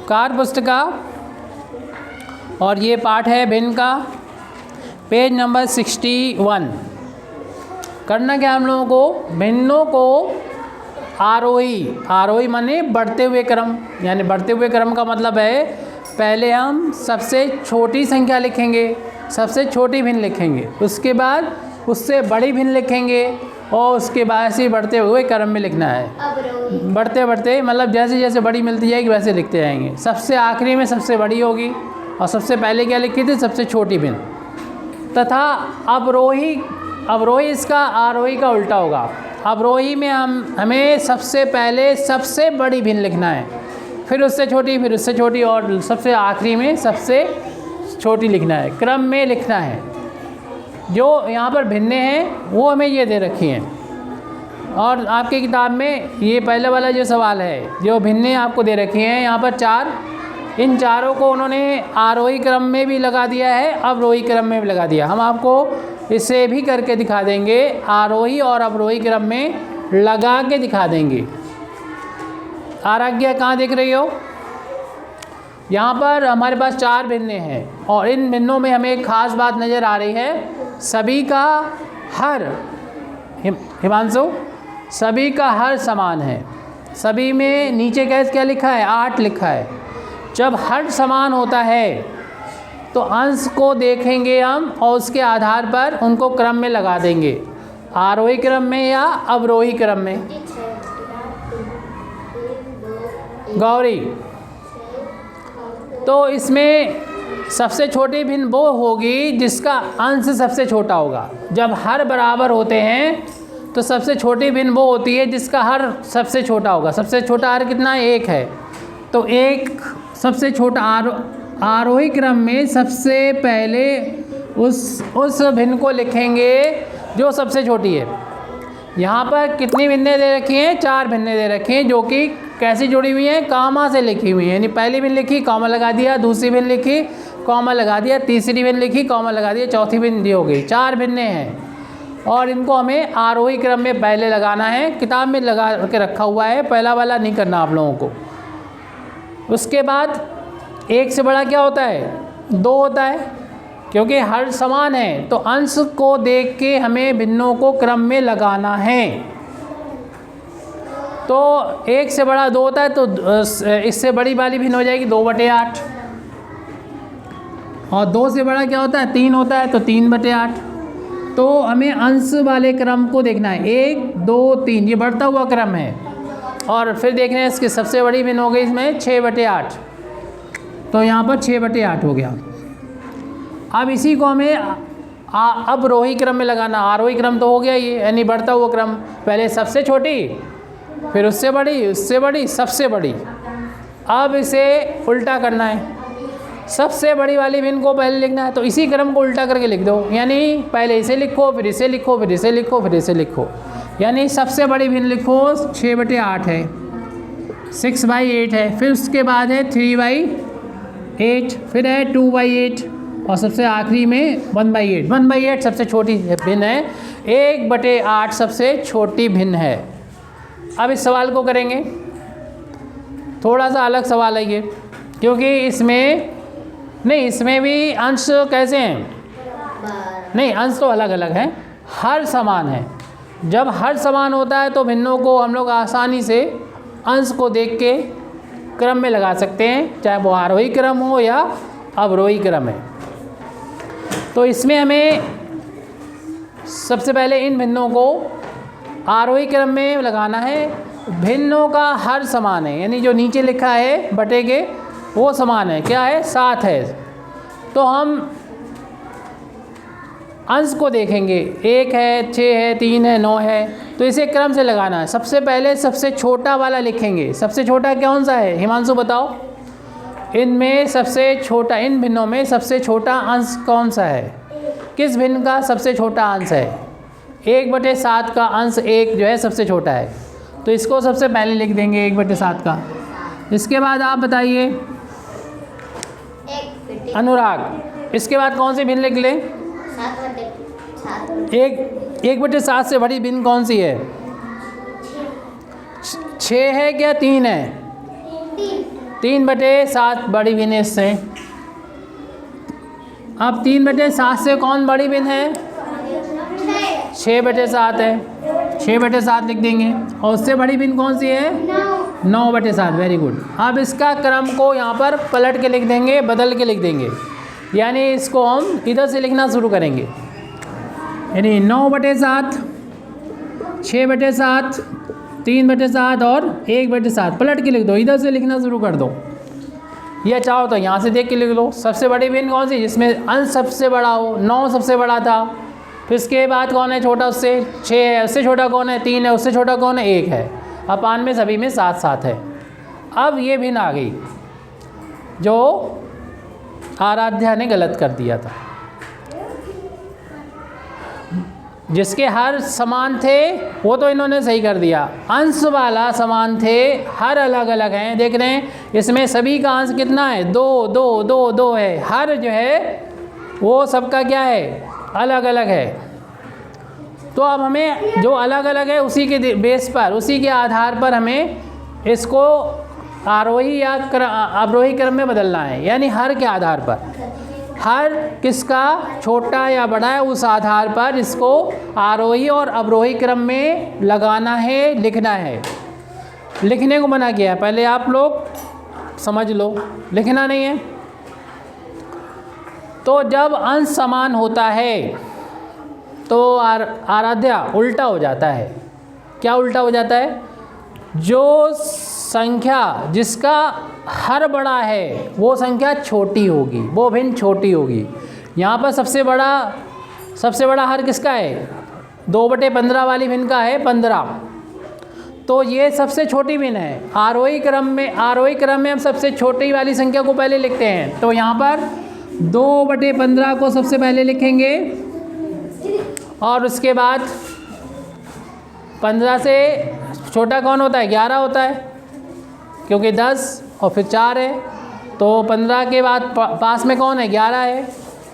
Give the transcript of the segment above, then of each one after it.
कार्य पुस्तिका और ये पाठ है भिन्न का, पेज नंबर 61। करना क्या हम लोगों को, भिन्नों को आरोही माने बढ़ते हुए क्रम, यानी बढ़ते हुए क्रम का मतलब है पहले हम सबसे छोटी संख्या लिखेंगे, सबसे छोटी भिन्न लिखेंगे, उसके बाद उससे बड़ी भिन्न लिखेंगे और उसके बाद ऐसे बढ़ते हुए क्रम में लिखना है। बढ़ते बढ़ते मतलब जैसे जैसे बड़ी मिलती जाएगी वैसे लिखते जाएंगे। सबसे आखिरी में सबसे बड़ी होगी और सबसे पहले क्या लिखी थी, सबसे छोटी भिन्न। तथा अवरोही इसका आरोही का उल्टा होगा। अवरोही में हमें सबसे पहले सबसे बड़ी भिन्न लिखना है, फिर उससे छोटी, फिर उससे छोटी और सबसे आखिरी में सबसे छोटी लिखना है, क्रम में लिखना है। जो यहाँ पर भिन्नें हैं वो हमें ये दे रखी हैं और आपकी किताब में ये पहले वाला जो सवाल है, जो भिन्नें आपको दे रखी हैं यहाँ पर 4, इन चारों को उन्होंने आरोही क्रम में भी लगा दिया है, अवरोही क्रम में भी लगा दिया। हम आपको इसे भी करके दिखा देंगे, आरोही और अवरोही क्रम में लगा के दिखा देंगे। आराज्ञा कहाँ दिख रही हो, यहाँ पर हमारे पास 4 भिन्नें हैं और इन भिन्नों में हमें एक ख़ास बात नज़र आ रही है, सभी का हर, हिमांशु, सभी का हर समान है। सभी में नीचे क्या लिखा है, 8 लिखा है। जब हर समान होता है तो अंश को देखेंगे हम और उसके आधार पर उनको क्रम में लगा देंगे, आरोही क्रम में या अवरोही क्रम में। गौरी, तो इसमें सबसे छोटी भिन्न वो होगी जिसका अंश सबसे छोटा होगा। जब हर बराबर होते हैं तो सबसे छोटी भिन्न वो होती है जिसका हर सबसे छोटा होगा। सबसे छोटा हर कितना है, 1 है, तो 1 सबसे छोटा आरोही क्रम में सबसे पहले उस भिन्न को लिखेंगे जो सबसे छोटी है। यहाँ पर कितनी भिन्नें दे रखी हैं, 4 भिन्नें दे रखी हैं, जो कि कैसी जुड़ी हुई हैं, कामा से लिखी हुई हैं। यानी पहली भिन्न लिखी, कॉमा लगा दिया, दूसरी भिन्न लिखी, कॉमा लगा दिया, तीसरी भिन्न लिखी, कॉमा लगा दिया, चौथी भिन्न दी हो गई। 4 भिन्नें हैं और इनको हमें आरोही क्रम में पहले लगाना है। किताब में लगा के रखा हुआ है, पहला वाला नहीं करना आप लोगों को। उसके बाद 1 से बड़ा क्या होता है, 2 होता है, क्योंकि हर समान है तो अंश को देख के हमें भिन्नों को क्रम में लगाना है। तो 1 से बड़ा 2 होता है तो इससे बड़ी वाली भिन्न हो जाएगी 2/8 और 2 से बड़ा क्या होता है, 3 होता है तो 3/8। तो हमें अंश वाले क्रम को देखना है, 1 2 3, ये बढ़ता हुआ क्रम है। और फिर देखना है इसकी सबसे बड़ी भिन्न हो गई इसमें 6/8, तो यहाँ पर 6/8 हो गया। अब इसी को हमें अवरोही क्रम में लगाना। आरोही क्रम तो हो गया ये, यानी बढ़ता हुआ क्रम, पहले सबसे छोटी, फिर उससे बड़ी, उससे बड़ी, सबसे बड़ी। अब इसे उल्टा करना है, सबसे बड़ी वाली भिन्न को पहले लिखना है, तो इसी क्रम को उल्टा करके लिख दो। यानी पहले इसे लिखो, फिर इसे लिखो, फिर इसे लिखो, फिर इसे लिखो। यानी सबसे बड़ी भिन्न लिखो 6/8 है, 6/8 है, फिर उसके बाद है 3/8, फिर है 2/8 और सबसे आखिरी में 1/8। 1/8 सबसे छोटी भिन्न है, 1/8 सबसे छोटी भिन्न है। अब इस सवाल को करेंगे, थोड़ा सा अलग सवाल है ये, क्योंकि इसमें भी अंश कैसे हैं, नहीं अंश तो अलग अलग हैं, हर समान है। जब हर समान होता है तो भिन्नों को हम लोग आसानी से अंश को देख के क्रम में लगा सकते हैं, चाहे वो आरोही क्रम हो या अवरोही क्रम है। तो इसमें हमें सबसे पहले इन भिन्नों को आरोही क्रम में लगाना है। भिन्नों का हर समान है, यानी जो नीचे लिखा है बटे के वो समान है, क्या है, 7 है। तो हम अंश को देखेंगे, 1 है, 6 है, 3 है, 9 है, तो इसे क्रम से लगाना है। सबसे पहले सबसे छोटा वाला लिखेंगे। सबसे छोटा कौन सा है, हिमांशु बताओ, इनमें सबसे छोटा, इन भिन्नों में सबसे छोटा अंश कौन सा है, किस भिन्न का सबसे छोटा अंश है, 1/7 का अंश 1 जो है सबसे छोटा है, तो इसको सबसे पहले लिख देंगे 1/7 का। इसके बाद आप बताइए अनुराग, इसके बाद कौन सी भिन्न लिख लें, 1/7 से बड़ी भिन्न कौन सी है, 6 है क्या 3 है, 3/7 बड़ी भिन्न है इससे। अब 3/7 से कौन बड़ी भिन्न है? 6/7 है, 6/7 लिख देंगे। और उससे बड़ी भिन्न कौन सी है? 9/7। Very good. अब इसका क्रम को यहाँ पर पलट के लिख देंगे, बदल के लिख देंगे, यानी इसको हम इधर से लिखना शुरू करेंगे। यानी 9/7, 6/7, 3/7 और 1/7 पलट के लिख दो, इधर से लिखना शुरू कर दो। या चाहो तो यहाँ से देख के लिख लो। सबसे बड़ी भिन्न कौन सी? जिसमें अंश सबसे बड़ा हो। 9 सबसे बड़ा था, फिर इसके बाद कौन है छोटा? उससे 6 है, उससे छोटा कौन है? 3 है, उससे छोटा कौन है? 1 है। अपान में सभी में 7-7 है। अब ये भिन्न आ गई जो आराध्या ने गलत कर दिया था। जिसके हर समान थे वो तो इन्होंने सही कर दिया। अंश वाला समान थे, हर अलग अलग हैं। देख रहे हैं इसमें सभी का अंश कितना है? 2 2 2 2 है। हर जो है वो सबका क्या है? अलग अलग है। तो अब हमें जो अलग अलग है उसी के बेस पर, उसी के आधार पर हमें इसको आरोही या अवरोही क्रम में बदलना है। यानी हर के आधार पर, हर किसका छोटा या बड़ा है उस आधार पर इसको आरोही और अवरोही क्रम में लगाना है, लिखना है। लिखने को मना किया है, पहले आप लोग समझ लो, लिखना नहीं है। तो जब अंश समान होता है तो आराध्या उल्टा हो जाता है। क्या उल्टा हो जाता है? जो संख्या जिसका हर बड़ा है वो संख्या छोटी होगी, वो भिन्न छोटी होगी। यहाँ पर सबसे बड़ा हर किसका है? 2/15 वाली भिन्न का है 15। तो ये सबसे छोटी भिन्न है। आरोही क्रम में हम सबसे छोटी वाली संख्या को पहले लिखते हैं। तो यहाँ पर 2/15 को सबसे पहले लिखेंगे और उसके बाद 15 से छोटा कौन होता है? 11 होता है, क्योंकि 10 और फिर 4 है। तो 15 के बाद पास में कौन है? 11 है।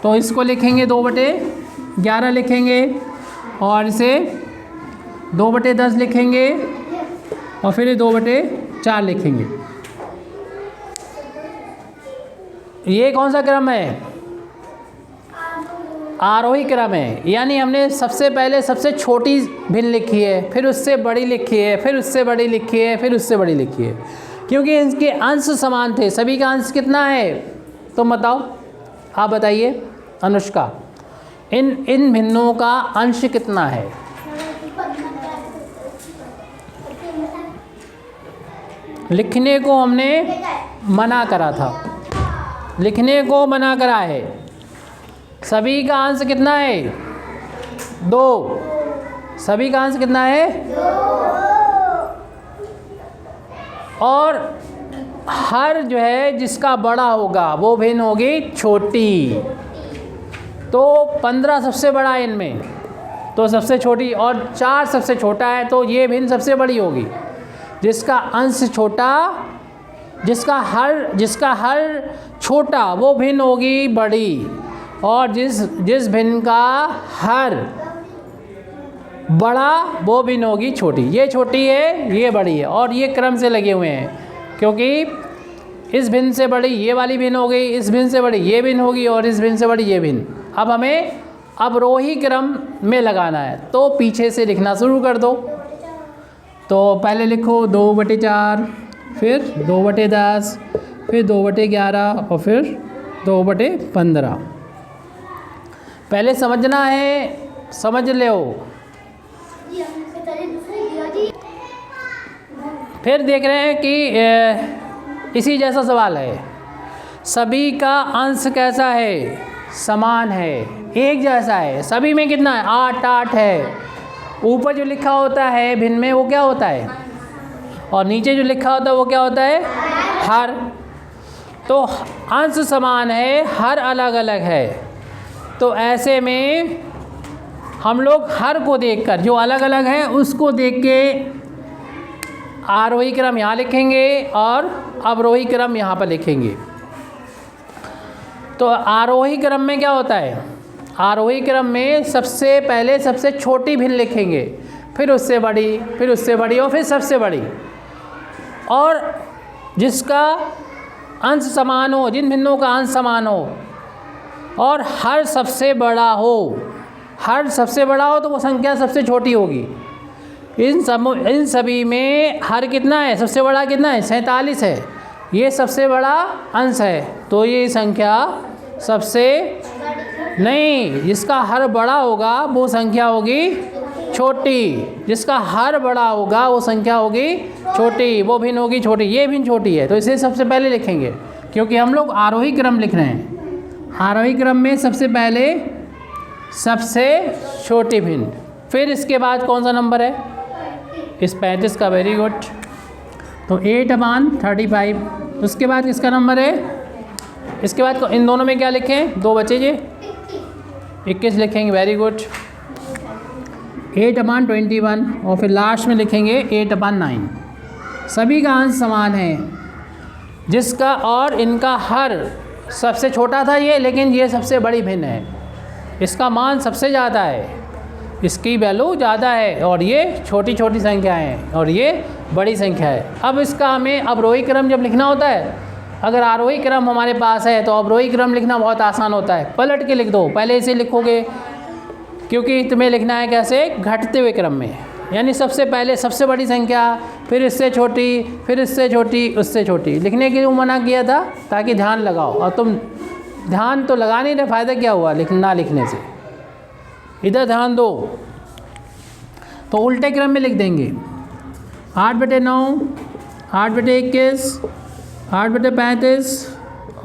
तो इसको लिखेंगे 2/11 लिखेंगे और इसे 2/10 लिखेंगे और फिर 2/4 लिखेंगे। ये कौन सा क्रम है? आरोही क्रम है। यानी हमने सबसे पहले सबसे छोटी भिन्न लिखी है, फिर उससे बड़ी लिखी है, फिर उससे बड़ी लिखी है, फिर उससे बड़ी लिखी है, क्योंकि इनके अंश समान थे। सभी का अंश कितना है? तो बताओ, आप बताइए अनुष्का, इन भिन्नों का अंश कितना है? लिखने को हमने मना करा था, लिखने को मना करा है। सभी का अंश कितना है? 2। सभी का अंश कितना है? 2। और हर जो है जिसका बड़ा होगा वो भिन्न होगी छोटी। तो 15 सबसे बड़ा है इनमें, तो सबसे छोटी, और 4 सबसे छोटा है, तो ये भिन्न सबसे बड़ी होगी। जिसका अंश छोटा, जिसका हर छोटा वो भिन्न होगी बड़ी, और जिस भिन्न का हर बड़ा वो भिन्न होगी छोटी। ये छोटी है, ये बड़ी है, और ये क्रम से लगे हुए हैं, क्योंकि इस भिन्न से बड़ी ये वाली भिन्न हो गई, इस भिन्न से बड़ी ये भिन्न होगी, और इस भिन्न से बड़ी ये भिन्न। अब हमें अवरोही क्रम में लगाना है, तो पीछे से लिखना शुरू कर दो। तो पहले लिखो 2/4, फिर 2/10, फिर 2/11 और फिर 2/15। पहले समझना है, समझ लो। फिर देख रहे हैं कि इसी जैसा सवाल है, सभी का अंश कैसा है? समान है, एक जैसा है। सभी में कितना है? 8 है। ऊपर जो लिखा होता है भिन्न में वो क्या होता है? और नीचे जो लिखा होता है वो क्या होता है? हर। तो अंश समान है, हर अलग अलग है। तो ऐसे में हम लोग हर को देखकर, जो अलग अलग है उसको देख के आरोही क्रम यहाँ लिखेंगे और अवरोही क्रम यहाँ पर लिखेंगे। तो आरोही क्रम में क्या होता है? आरोही क्रम में सबसे पहले सबसे छोटी भिन्न लिखेंगे, फिर उससे बड़ी, फिर उससे बड़ी और फिर सबसे बड़ी। और जिसका अंश समान हो, जिन भिन्नों का अंश समान हो और हर सबसे बड़ा हो, हर सबसे बड़ा हो तो वो संख्या सबसे छोटी होगी। इन सभी में हर कितना है, सबसे बड़ा कितना है, 47 है, ये सबसे बड़ा अंश है, तो ये संख्या सबसे नहीं, जिसका हर बड़ा होगा वो संख्या होगी छोटी, जिसका हर बड़ा होगा वो संख्या होगी छोटी, वो भिन्न होगी छोटी, ये भिन्न छोटी है, तो इसे सबसे पहले लिखेंगे क्योंकि हम लोग आरोही क्रम लिख रहे हैं। आरोही क्रम में सबसे पहले सबसे छोटी भिन्न, फिर इसके बाद कौन सा नंबर है, इस 35 का, वेरी गुड, तो 8/35। उसके बाद किसका नंबर है, इसके बाद इन दोनों में क्या लिखें, 2 बचे जी, 21 लिखेंगे, वेरी गुड, 8/21 और फिर लास्ट में लिखेंगे 8/9। सभी का अंश समान है, जिसका और इनका हर सबसे छोटा था ये, लेकिन ये सबसे बड़ी भिन्न है, इसका मान सबसे ज़्यादा है, इसकी वैल्यू ज़्यादा है और ये छोटी छोटी संख्या है और ये बड़ी संख्या है। अब इसका हमें अवरोही क्रम जब लिखना होता है, अगर आरोही क्रम हमारे पास है तो अवरोही क्रम लिखना बहुत आसान होता है, पलट के लिख दो, पहले इसे लिखोगे क्योंकि तुम्हें लिखना है कैसे, घटते हुए क्रम में, यानी सबसे पहले सबसे बड़ी संख्या, फिर इससे छोटी, फिर इससे छोटी, उससे छोटी, लिखने के लिए मना किया था ताकि ध्यान लगाओ, और तुम ध्यान तो लगा नहीं रहे, फ़ायदा क्या हुआ ना लिखने से, इधर ध्यान दो। तो उल्टे क्रम में लिख देंगे 8/9, 8/21, 8/35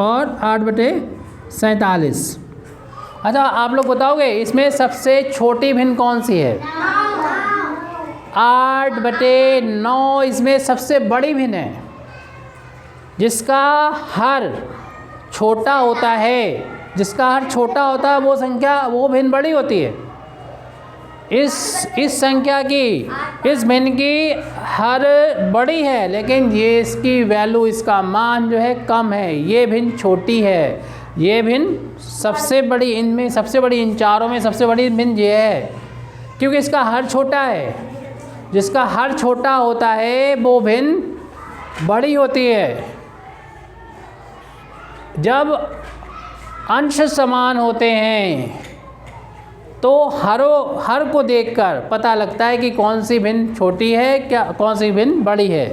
और 8/47। अच्छा, आप लोग बताओगे इसमें सबसे छोटी भिन्न कौन सी है, 8/9 इसमें सबसे बड़ी भिन्न है, जिसका हर छोटा होता है, जिसका हर छोटा होता है वो संख्या, वो भिन्न बड़ी होती है। इस संख्या की, इस भिन्न की हर बड़ी है, लेकिन ये इसकी वैल्यू, इसका मान जो है कम है, ये भिन्न छोटी है, ये भिन्न सबसे बड़ी, इनमें सबसे बड़ी, इन चारों में सबसे बड़ी भिन्न ये है, क्योंकि इसका हर छोटा है, जिसका हर छोटा होता है वो भिन्न बड़ी होती है। जब अंश समान होते हैं तो हर को देखकर पता लगता है कि कौन सी भिन्न छोटी है, क्या कौन सी भिन्न बड़ी है।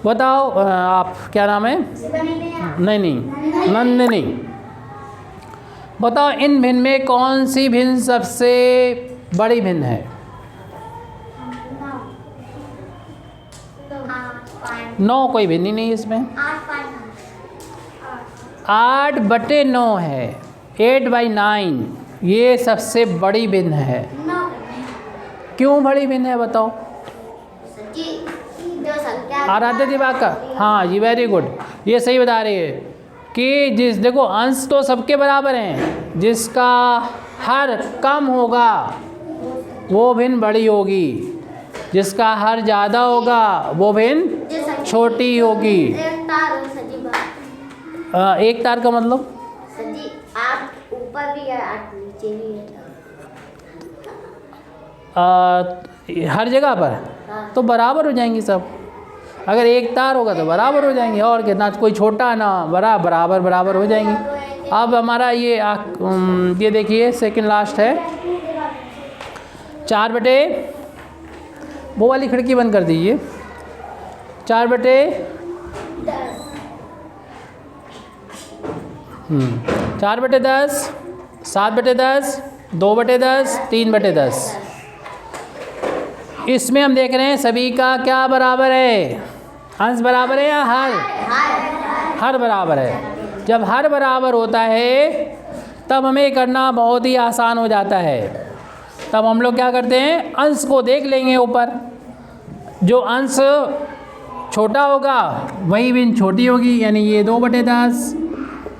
बताओ आप, क्या नाम है, नहीं, नंदिनी, बताओ इन भिन्न में कौन सी भिन्न सबसे बड़ी भिन्न है। 9 कोई भिन्न ही नहीं इसमें, 8/9 है, 8/9 ये सबसे बड़ी भिन्न है। क्यों बड़ी भिन्न है बताओ, आराध्य दिवाकर, हाँ जी, वेरी गुड, ये सही बता रही है कि देखो अंश तो सबके बराबर हैं, जिसका हर कम होगा वो भिन्न बड़ी होगी, जिसका हर ज़्यादा होगा वो भिन्न छोटी होगी। एक तार का मतलब, आप ऊपर भी है, आप नीचे भी है, हर जगह पर, हाँ। तो बराबर हो जाएंगी सब, अगर एक तार होगा तो बराबर हो जाएंगे, और कितना, कोई छोटा ना बराबर हो जाएंगी। अब हमारा ये देखिए सेकंड लास्ट है, 4/, वो वाली खिड़की बंद कर दीजिए, 4/10, 4/10, 7/10, 2/10, 3/10। इसमें हम देख रहे हैं सभी का क्या बराबर है, अंश बराबर है या हर बराबर है। जब हर बराबर होता है तब हमें करना बहुत ही आसान हो जाता है। तब हम लोग क्या करते हैं, अंश को देख लेंगे ऊपर, जो अंश छोटा होगा वही भिन्न छोटी होगी, यानी ये 2/10,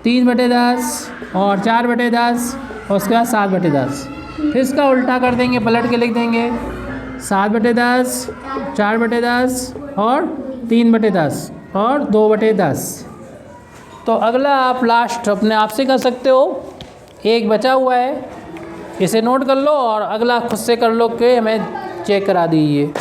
3/10 और 4/10 और उसके बाद 7/10। फिर इसका उल्टा कर देंगे, पलट के लिख देंगे 7/10, 4/10 और 3/10 और 2/10। तो अगला आप लास्ट अपने आप से कर सकते हो, एक बचा हुआ है, इसे नोट कर लो और अगला खुद से कर लो कि हमें चेक करा दीजिए।